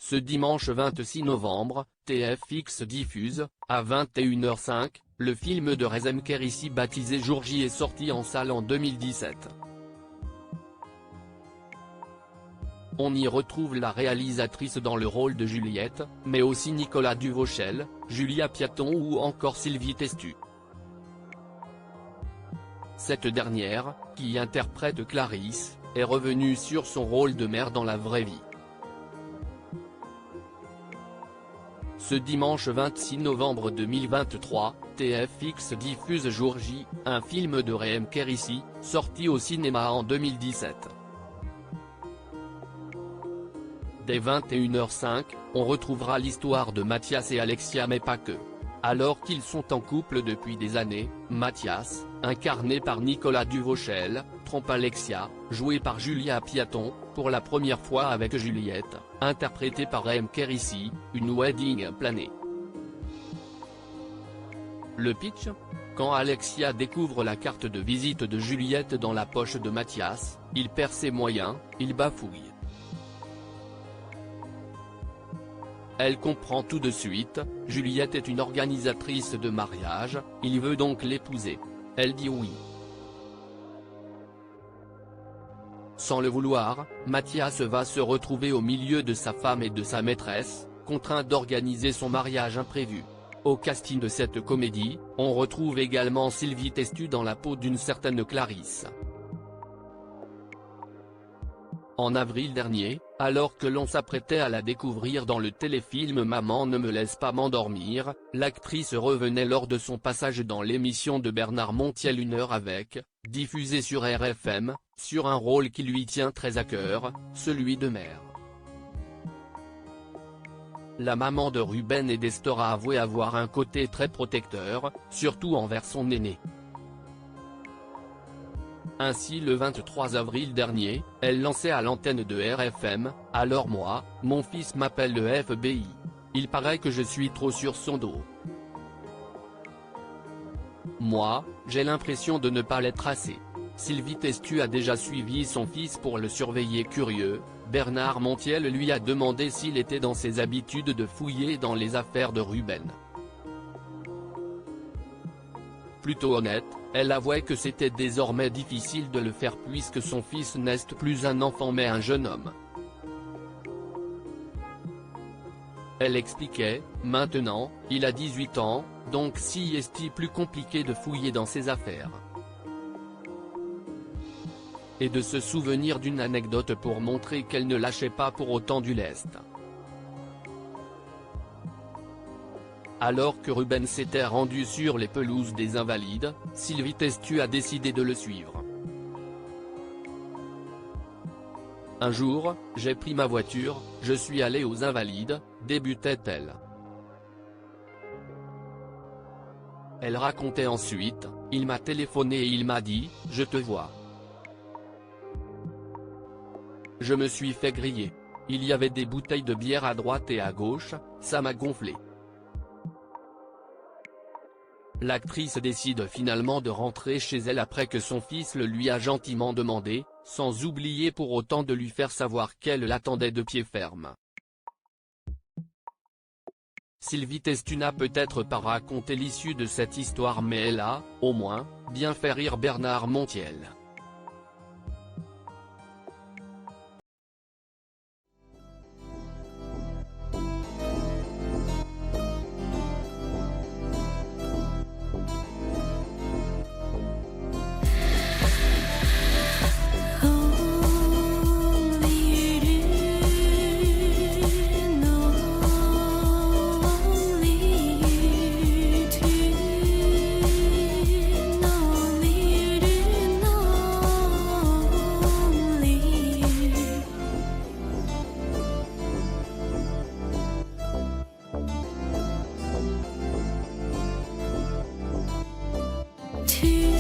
Ce dimanche 26 novembre, TFX diffuse, à 21h05, le film de Rezem Kérissi baptisé Jour J est sorti en salle en 2017. On y retrouve la réalisatrice dans le rôle de Juliette, mais aussi Nicolas Duvauchel, Julia Piaton ou encore Sylvie Testu. Cette dernière, qui interprète Clarisse, est revenue sur son rôle de mère dans la vraie vie. Ce dimanche 26 novembre 2023, TFX diffuse Jour J, un film de Rezem Kérissi, sorti au cinéma en 2017. Dès 21h05, on retrouvera l'histoire de Mathias et Alexia mais pas que. Alors qu'ils sont en couple depuis des années, Mathias, incarné par Nicolas Duvauchel, trompe Alexia, jouée par Julia Piaton, pour la première fois avec Juliette, interprétée par Rezem Kérissi, une wedding planée. Le pitch ? Quand Alexia découvre la carte de visite de Juliette dans la poche de Mathias, il perd ses moyens, il bafouille. Elle comprend tout de suite, Juliette est une organisatrice de mariage, il veut donc l'épouser. Elle dit oui. Sans le vouloir, Mathias va se retrouver au milieu de sa femme et de sa maîtresse, contraint d'organiser son mariage imprévu. Au casting de cette comédie, on retrouve également Sylvie Testu dans la peau d'une certaine Clarisse. En avril dernier, alors que l'on s'apprêtait à la découvrir dans le téléfilm Maman ne me laisse pas m'endormir, l'actrice revenait lors de son passage dans l'émission de Bernard Montiel Une heure avec, diffusée sur RFM, sur un rôle qui lui tient très à cœur, celui de mère. La maman de Ruben et d'Esther a avoué avoir un côté très protecteur, surtout envers son aîné. Ainsi le 23 avril dernier, elle lançait à l'antenne de RFM, « Alors moi, mon fils m'appelle le FBI. Il paraît que je suis trop sur son dos. Moi, j'ai l'impression de ne pas l'être assez. » Sylvie Testu a déjà suivi son fils pour le surveiller curieux, Bernard Montiel lui a demandé s'il était dans ses habitudes de fouiller dans les affaires de Ruben. Plutôt honnête, elle avouait que c'était désormais difficile de le faire puisque son fils n'est plus un enfant mais un jeune homme. Elle expliquait, « Maintenant, il a 18 ans, donc si est-il plus compliqué de fouiller dans ses affaires. » Et de se souvenir d'une anecdote pour montrer qu'elle ne lâchait pas pour autant du lest. Alors que Ruben s'était rendu sur les pelouses des Invalides, Sylvie Testu a décidé de le suivre. Un jour, j'ai pris ma voiture, je suis allé aux Invalides, débutait-elle. Elle racontait ensuite, il m'a téléphoné et il m'a dit, je te vois. Je me suis fait griller. Il y avait des bouteilles de bière à droite et à gauche, ça m'a gonflé. L'actrice décide finalement de rentrer chez elle après que son fils le lui a gentiment demandé, sans oublier pour autant de lui faire savoir qu'elle l'attendait de pied ferme. Sylvie Testu n'a peut-être pas raconté l'issue de cette histoire mais elle a, au moins, bien fait rire Bernard Montiel. To